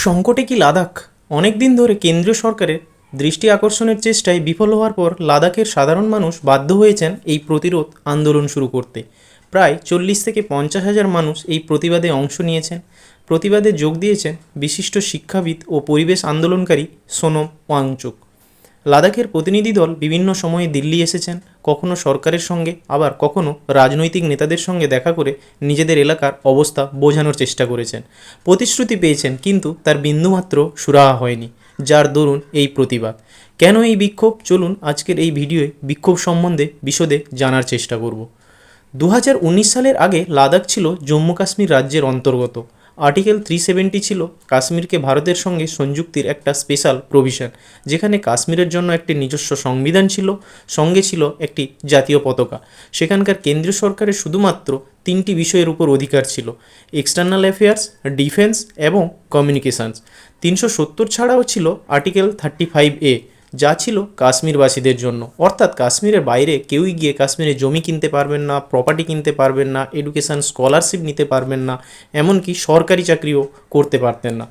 সংকটে কি লাদাখ? অনেক দিন ধরে কেন্দ্রীয় সরকারের দৃষ্টি আকর্ষণের চেষ্টায় বিফল হওয়ার পর লাদাখের সাধারণ মানুষ বাধ্য হয়েছেন এই প্রতিরোধ আন্দোলন শুরু করতে। প্রায় 40 থেকে 50 হাজার মানুষ এই প্রতিবাদে অংশ নিয়েছেন। প্রতিবাদে যোগ দিয়েছেন বিশিষ্ট শিক্ষাবিদ ও পরিবেশ আন্দোলনকারী সোনম ওয়াংচুক। লাদাখের প্রতিনিধি দল বিভিন্ন সময়ে দিল্লি এসেছেন, কখনো সরকারের সঙ্গে, আবার কখনো রাজনৈতিক নেতাদের সঙ্গে দেখা করে নিজেদের এলাকার অবস্থা বোঝানোর চেষ্টা করেছেন। প্রতিশ্রুতি পেয়েছেন, কিন্তু তার বিন্দুমাত্র সুরাহা হয়নি, যার দরুন এই প্রতিবাদ। কেন এই বিক্ষোভ? চলুন আজকের এই ভিডিওয়ে বিক্ষোভ সম্বন্ধে বিশদে জানার চেষ্টা করব। 2019 সালের আগে লাদাখ ছিল জম্মু কাশ্মীর রাজ্যের অন্তর্গত। আর্টিকেল 370 ছিল কাশ্মীরকে ভারতের সঙ্গে সংযুক্তির একটা স্পেশাল প্রভিশন, যেখানে কাশ্মীরের জন্য একটি নিজস্ব সংবিধান ছিল, সঙ্গে ছিল একটি জাতীয় পতাকা। সেখানকার কেন্দ্রীয় সরকারের শুধুমাত্র 3টি বিষয়ের উপর অধিকার ছিল: এক্সটার্নাল অ্যাফেয়ার্স, ডিফেন্স এবং কমিউনিকেশনস। 370 ছাড়াও ছিল আর্টিকেল 35A, যা ছিল কাশ্মীরবাসীদের জন্য, অর্থাৎ কাশ্মীরের বাইরে কেউই গিয়ে কাশ্মীরে জমি কিনতে পারবেন না, প্রপার্টি কিনতে পারবেন না, এডুকেশান স্কলারশিপ নিতে পারবেন না, এমনকি সরকারি চাকরিও করতে পারতেন না।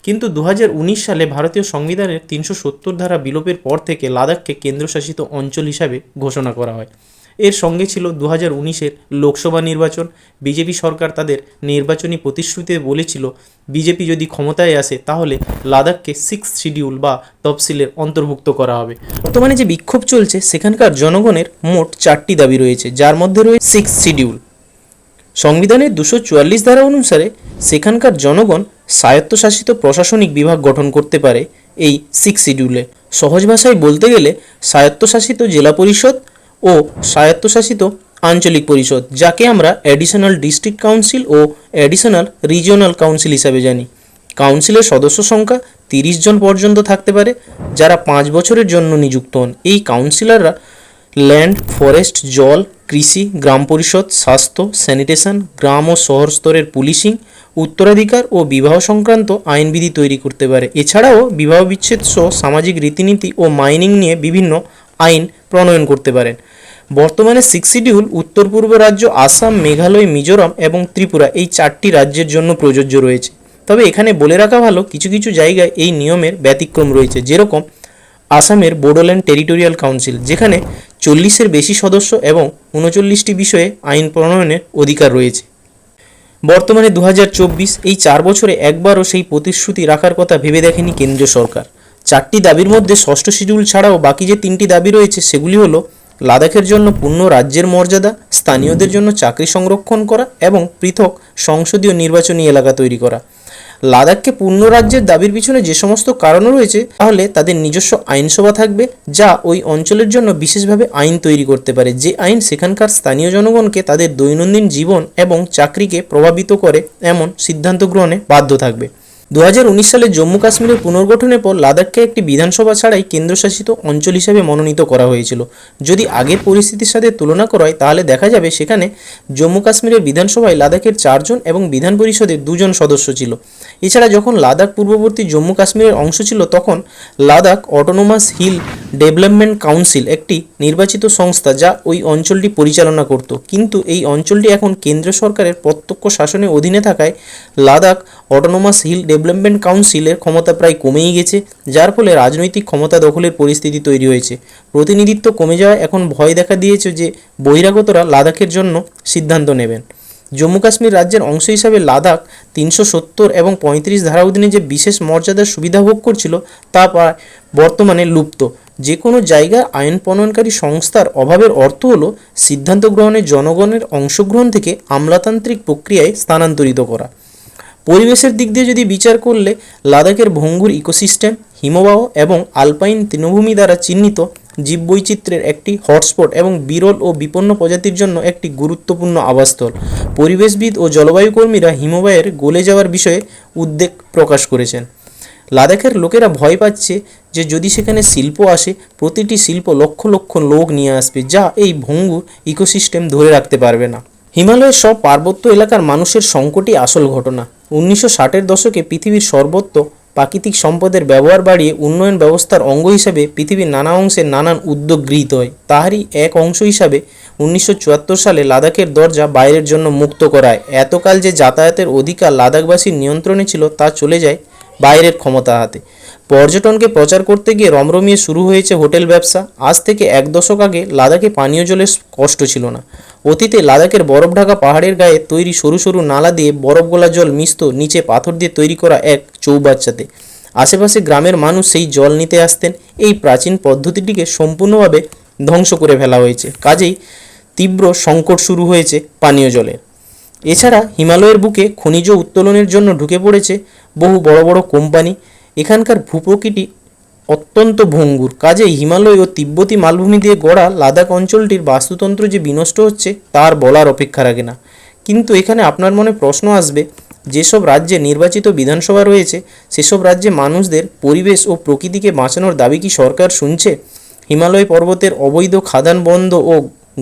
কিন্তু 2019 সালে ভারতীয় সংবিধানের 370 ধারা বিলোপের পর থেকে লাদাখকে কেন্দ্রশাসিত অঞ্চল হিসাবে ঘোষণা করা হয়। এর সঙ্গে ছিল 2019-এর লোকসভা নির্বাচন। বিজেপি সরকার তাদের নির্বাচনী প্রতিশ্রুতিতে বলেছিল, বিজেপি যদি ক্ষমতায় আসে তাহলে লাদাখকে 6th শিডিউল বা তফসিলের অন্তর্ভুক্ত করা হবে। বর্তমানে যে বিক্ষোভ চলছে, সেখানকার জনগণের মোট 4টি দাবি রয়েছে, যার মধ্যে রয়েছে 6th শিডিউল। সংবিধানের 244 ধারা অনুসারে সেখানকার জনগণ স্বায়ত্তশাসিত প্রশাসনিক বিভাগ গঠন করতে পারে এই 6th শিডিউলে। সহজ ভাষায় বলতে গেলে স্বায়ত্তশাসিত জেলা পরিষদ ও স্বায়ত্তশাসিত আঞ্চলিক পরিষদ, যাকে আমরা অ্যাডিশনাল ডিস্ট্রিক্ট কাউন্সিল ও অ্যাডিশনাল রিজিওনাল কাউন্সিল হিসাবে জানি। কাউন্সিলের সদস্য সংখ্যা 30 জন পর্যন্ত থাকতে পারে, যারা 5 বছরের জন্য নিযুক্ত হন। এই কাউন্সিলররা ল্যান্ড, ফরেস্ট, জল, কৃষি, গ্রাম পরিষদ, স্বাস্থ্য, স্যানিটেশন, গ্রাম ও শহর স্তরের পুলিশিং, উত্তরাধিকার ও বিবাহ সংক্রান্ত আইনবিধি তৈরি করতে পারে। এছাড়াও বিবাহ বিচ্ছেদ সহ সামাজিক রীতিনীতি ও মাইনিং নিয়ে বিভিন্ন আইন প্রণয়ন করতে পারেন। বর্তমানে 6th শিডিউল উত্তর পূর্ব রাজ্য আসাম, মেঘালয়, মিজোরাম এবং ত্রিপুরা, এই 4টি রাজ্যের জন্য প্রযোজ্য রয়েছে। তবে এখানে বলে রাখা ভালো, কিছু কিছু জায়গায় এই নিয়মের ব্যতিক্রম রয়েছে। যেরকম আসামের বোডোল্যান্ড টেরিটোরিয়াল কাউন্সিল, যেখানে 40-এর বেশি সদস্য এবং 39টি বিষয়ে আইন প্রণয়নের অধিকার রয়েছে। বর্তমানে 2024, এই 4 বছরে একবারও সেই প্রতিশ্রুতি রাখার কথা ভেবে দেখেনি কেন্দ্রীয় সরকার। 4টি দাবির মধ্যে 6ষ্ঠ শিডিউল ছাড়াও বাকি যে 3টি দাবি রয়েছে, সেগুলি হলো লাদাখের জন্য পূর্ণ রাজ্যের মর্যাদা, স্থানীয়দের জন্য চাকরি সংরক্ষণ করা এবং পৃথক সংসদীয় নির্বাচনী এলাকা তৈরি করা। লাদাখকে পূর্ণ রাজ্যের দাবির পিছনে যে সমস্ত কারণ রয়েছে, তাহলে তাদের নিজস্ব আইনসভা থাকবে, যা ওই অঞ্চলের জন্য বিশেষভাবে আইন তৈরি করতে পারে, যে আইন সেখানকার স্থানীয় জনগণকে তাদের দৈনন্দিন জীবন এবং চাকরিকে প্রভাবিত করে এমন সিদ্ধান্ত গ্রহণে বাধ্য থাকবে। 2019 সালে জম্মু কাশ্মীরের পুনর্গঠনের পর লাদাখকে একটি বিধানসভা ছাড়াই কেন্দ্রশাসিত অঞ্চল হিসাবে মনোনীত করা হয়েছিল। যদি আগের পরিস্থিতির সাথে তুলনা করা হয়, তাহলে দেখা যাবে সেখানে জম্মু কাশ্মীরের বিধানসভায় লাদাখের 4 জন এবং বিধান পরিষদের 2 জন সদস্য ছিল। এছাড়া যখন লাদাখ পূর্ববর্তী জম্মু কাশ্মীরের অংশ ছিল, তখন Ladakh autonomous hill development council একটি নির্বাচিত সংস্থা, যা ওই অঞ্চলটি পরিচালনা করত। কিন্তু এই অঞ্চলটি এখন কেন্দ্র সরকারের প্রত্যক্ষ শাসনের অধীনে থাকায় লাদাখ অটোনোমাস হিল ডেভেলপমেন্ট কাউন্সিলের ক্ষমতা প্রায় কমেই গেছে, যার ফলে রাজনৈতিক ক্ষমতা দখলের পরিস্থিতি তৈরি হয়েছে। প্রতিনিধিত্ব কমে যাওয়ায় এখন ভয় দেখা দিয়েছে যে বহিরাগতরা লাদাখের জন্য সিদ্ধান্ত নেবেন। জম্মু কাশ্মীর রাজ্যের অংশ হিসাবে লাদাখ 370 এবং 35 ধারা অধীনে যে বিশেষ মর্যাদার সুবিধা ভোগ করছিল, তা বর্তমানে লুপ্ত। যে কোনো জায়গায় আইন প্রণয়নকারী সংস্থার অভাবের অর্থ হলো সিদ্ধান্ত গ্রহণে জনগণের অংশগ্রহণ থেকে আমলাতান্ত্রিক প্রক্রিয়ায় স্থানান্তরিত করা। পরিবেশের দিক দিয়ে যদি বিচার করলে, লাদাখের ভঙ্গুর ইকোসিস্টেম, হিমবাহ এবং আলপাইন তৃণভূমি দ্বারা চিহ্নিত জীববৈচিত্র্যের একটি হটস্পট এবং বিরল ও বিপন্ন প্রজাতির জন্য একটি গুরুত্বপূর্ণ আবাসস্থল। পরিবেশবিদ ও জলবায়ু কর্মীরা হিমবাহের গলে যাওয়ার বিষয়ে উদ্বেগ প্রকাশ করেছেন। লাদাখের লোকেরা ভয় পাচ্ছে যে যদি সেখানে শিল্প আসে, প্রতিটি শিল্প লক্ষ লক্ষ লোক নিয়ে আসবে, যা এই ভঙ্গুর ইকোসিস্টেম ধরে রাখতে পারবে না। হিমালয়ের সব পার্বত্য এলাকার মানুষের সংকটই আসল ঘটনা। 1960-এর দশকে পৃথিবীর সর্বত্র প্রাকৃতিক সম্পদের ব্যবহার বাড়িয়ে উন্নয়ন ব্যবস্থার অঙ্গ হিসাবে পৃথিবীর নানা অংশে নানান উদ্যোগ গৃহীত হয়। তারই এক অংশ হিসাবে 1974 সালে লাদাখের দরজা বাইরের জন্য মুক্ত করায়। এতকাল যে যাতায়াতের অধিকার লাদাখবাসীর নিয়ন্ত্রণে ছিল, তা চলে যায় বাইরের ক্ষমতা হাতে। পর্যটনকে প্রচার করতে গিয়ে রমরমিয়ে শুরু হয়েছে হোটেল ব্যবসা। আজ থেকে 1 দশক আগে লাদাখে পানীয় জলের কষ্ট ছিল না। অতীতে লাদাখের বরফ ঢাকা পাহাড়ের গায়ে তৈরি সরু সরু নালা দিয়ে বরফ গলা জল মিশত নিচে পাথর দিয়ে তৈরি করা এক চৌবাচ্চাতে। আশেপাশে গ্রামের মানুষ সেই জল নিতে আসতেন। এই প্রাচীন পদ্ধতিটিকে সম্পূর্ণভাবে ধ্বংস করে ফেলা হয়েছে। কাজেই তীব্র সংকট শুরু হয়েছে পানীয় জলের। এছাড়া হিমালয়ের বুকে খনিজ উত্তোলনের জন্য ঢুকে পড়েছে বহু বড় বড় কোম্পানি। এখানকার ভূপ্রকৃতি অত্যন্ত ভঙ্গুর। কাজেই হিমালয় ও তিব্বতী মালভূমি দিয়ে গড়া লাদাখ অঞ্চলটির বাস্তুতন্ত্র যে বিনষ্ট হচ্ছে তার বলার অপেক্ষা রাখে না। কিন্তু এখানে আপনার মনে প্রশ্ন আসবে, যেসব রাজ্যে নির্বাচিত বিধানসভা রয়েছে সেসব রাজ্যে মানুষদের পরিবেশ ও প্রকৃতিকে বাঁচানোর দাবি কি সরকার শুনছে? হিমালয় পর্বতের অবৈধ খাদান বন্ধ ও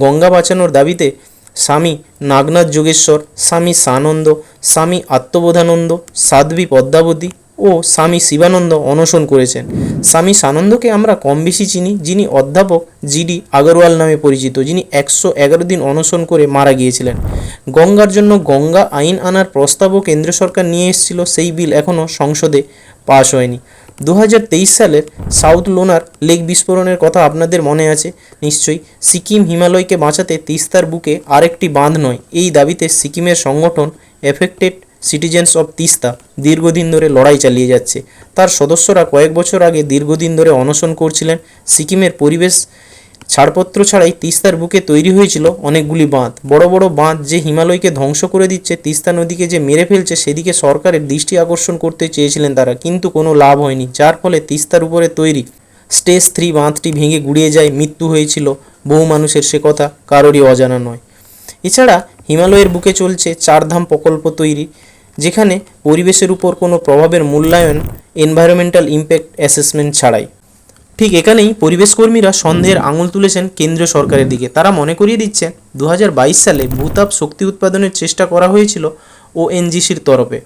গঙ্গা বাঁচানোর দাবিতে স্বামী নাগনাথ যোগেশ্বর, স্বামী সানন্দ, স্বামী আত্মবোধানন্দ, সাধ্বী পদ্মাবতী ও স্বামী শিবানন্দ অনশন করেছেন। স্বামী সানন্দকে আমরা কম বেশি চিনি, যিনি অধ্যাপক জিডি আগরওয়াল নামে পরিচিত, যিনি 111 দিন অনশন করে মারা গিয়েছিলেন। গঙ্গার জন্য গঙ্গা আইন আনার প্রস্তাবও কেন্দ্র সরকার নিয়ে এসেছিল, সেই বিল এখনও সংসদে পাশ হয়নি। 2023 সালের সাউথ লোনার লেক বিস্ফোরণের কথা আপনাদের মনে আছে নিশ্চয়ই। সিকিম হিমালয়কে বাঁচাতে তিস্তার বুকে আরেকটি বাঁধ নয়, এই দাবিতে সিকিমের সংগঠন এফেক্টেড সিটিজেন্স অফ তিস্তা দীর্ঘদিন ধরে লড়াই চালিয়ে যাচ্ছে। তার সদস্যরা কয়েক বছর আগে দীর্ঘদিন ধরে অনশন করছিলেন। সিকিমের পরিবেশ ছাড়পত্র ছাড়াই তিস্তার বুকে তৈরি হয়েছিল অনেকগুলি বাঁধ। বড় বড় বাঁধ যে হিমালয়কে ধ্বংস করে দিচ্ছে, তিস্তা নদীকে যে মেরে ফেলছে, সেদিকে সরকারের দৃষ্টি আকর্ষণ করতে চেয়েছিলেন তারা, কিন্তু কোনো লাভ হয়নি। যার ফলে তিস্তার উপরে তৈরি স্টেজ 3 বাঁধটি ভেঙে গুড়িয়ে যায়, মৃত্যু হয়েছিল বহু মানুষের, সে কথা কারোরই অজানা নয়। এছাড়া হিমালয়ের বুকে চলছে 4 ধাম প্রকল্প তৈরি, যেখানে পরিবেশের উপর কোনো প্রভাবের মূল্যায়ন এনভায়রনমেন্টাল ইম্প্যাক্ট অ্যাসেসমেন্ট ছাড়াই। ঠিক এখানেই পরিবেশকর্মীরা সন্দেহের আঙুল তুলেছেন কেন্দ্রীয় সরকারের দিকে। তারা মনে করিয়ে দিচ্ছেন 2022 সালে ভূতাপ শক্তি উৎপাদনের চেষ্টা করা হয়েছিল ওএনজিসির তরফে।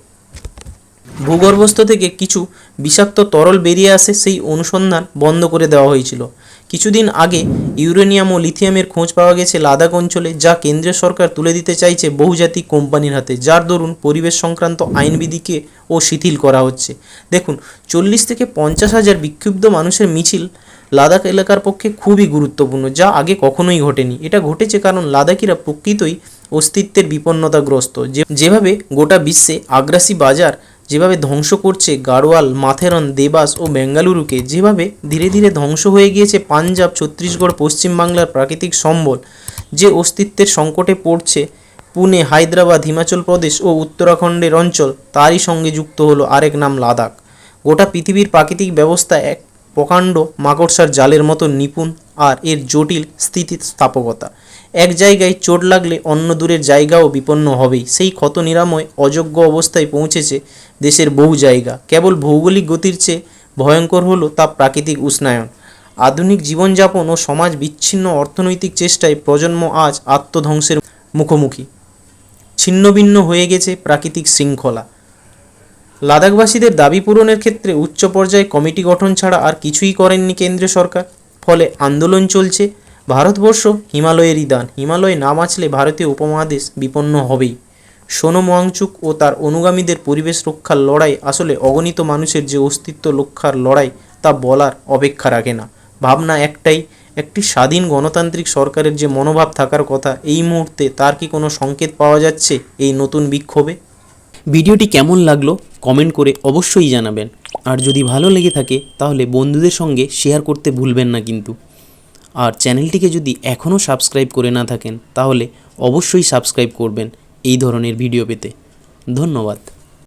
ভূগর্ভস্থ থেকে কিছু বিষাক্ত তরল বেরিয়ে আসে, সেই অনুসন্ধান বন্ধ করে দেওয়া হয়েছিল। কিছুদিন আগে ইউরেনিয়াম ও লিথিয়ামের খোঁজ পাওয়া গেছে লাদাখ অঞ্চলে, যা কেন্দ্রীয় সরকার তুলে দিতে চাইছে বহুজাতিক কোম্পানির হাতে, যার দরুন পরিবেশ সংক্রান্ত আইনবিধিকে ও শিথিল করা হচ্ছে। দেখুন, 40 থেকে 50 হাজার বিক্ষুব্ধ মানুষের মিছিল লাদাখ এলাকার পক্ষে খুবই গুরুত্বপূর্ণ, যা আগে কখনোই ঘটেনি। এটা ঘটেছে কারণ লাদাখিরা প্রকৃতই অস্তিত্বের বিপন্নতাগ্রস্ত। যেভাবে গোটা বিশ্বে আগ্রাসী বাজার যেভাবে ধ্বংস করছে গাড়োয়াল, মাথেরন, দেবাস ও বেঙ্গালুরুকে, যেভাবে ধীরে ধীরে ধ্বংস হয়ে গিয়েছে পাঞ্জাব, ছত্তিশগড়, পশ্চিমবাংলার প্রাকৃতিক সম্বল, যে অস্তিত্বের সংকটে পড়ছে পুনে, হায়দ্রাবাদ, হিমাচল প্রদেশ ও উত্তরাখণ্ডের অঞ্চল, তারই সঙ্গে যুক্ত হলো আরেক নাম লাদাখ। গোটা পৃথিবীর প্রাকৃতিক ব্যবস্থা এক প্রকাণ্ড মাকড়সার জালের মতো নিপুণ, আর এর জটিল স্থিতিস্থাপকতা। এক জায়গায় চোট লাগলে অন্য দূরের জায়গাও বিপন্ন হবেই। সেই ক্ষত নিরাময় অযোগ্য অবস্থায় পৌঁছেছে দেশের বহু জায়গা। কেবল ভৌগোলিক গতির চেয়ে ভয়ঙ্কর হলো তা প্রাকৃতিক উষ্ণায়ন। আধুনিক জীবনযাপন ও সমাজ বিচ্ছিন্ন অর্থনৈতিক চেষ্টায় প্রজন্ম আজ আত্মধ্বংসের মুখোমুখি। ছিন্নভিন্ন হয়ে গেছে প্রাকৃতিক শৃঙ্খলা। লাদাখবাসীদের দাবি পূরণের ক্ষেত্রে উচ্চ পর্যায়ে কমিটি গঠন ছাড়া আর কিছুই করেননি কেন্দ্রীয় সরকার। ফলে আন্দোলন চলছে। ভারতবর্ষ হিমালয়েরই দান। হিমালয় না বাঁচলে ভারতীয় উপমহাদেশ বিপন্ন হবেই। সোনম ওয়াংচুক ও তার অনুগামীদের পরিবেশ রক্ষার লড়াই আসলে অগণিত মানুষের যে অস্তিত্ব রক্ষার লড়াই, তা বলার অপেক্ষা রাখে না। ভাবনা একটাই, একটি স্বাধীন গণতান্ত্রিক সরকারের যে মনোভাব থাকার কথা এই মুহূর্তে, তার কি কোনো সংকেত পাওয়া যাচ্ছে এই নতুন বিক্ষোভে? ভিডিওটি কেমন লাগলো কমেন্ট করে অবশ্যই জানাবেন। আর যদি ভালো লেগে থাকে তাহলে বন্ধুদের সঙ্গে শেয়ার করতে ভুলবেন না কিন্তু। আর চ্যানেলটিকে যদি এখনও সাবস্ক্রাইব করে না থাকেন তাহলে অবশ্যই সাবস্ক্রাইব করবেন এই ধরনের ভিডিও পেতে। ধন্যবাদ।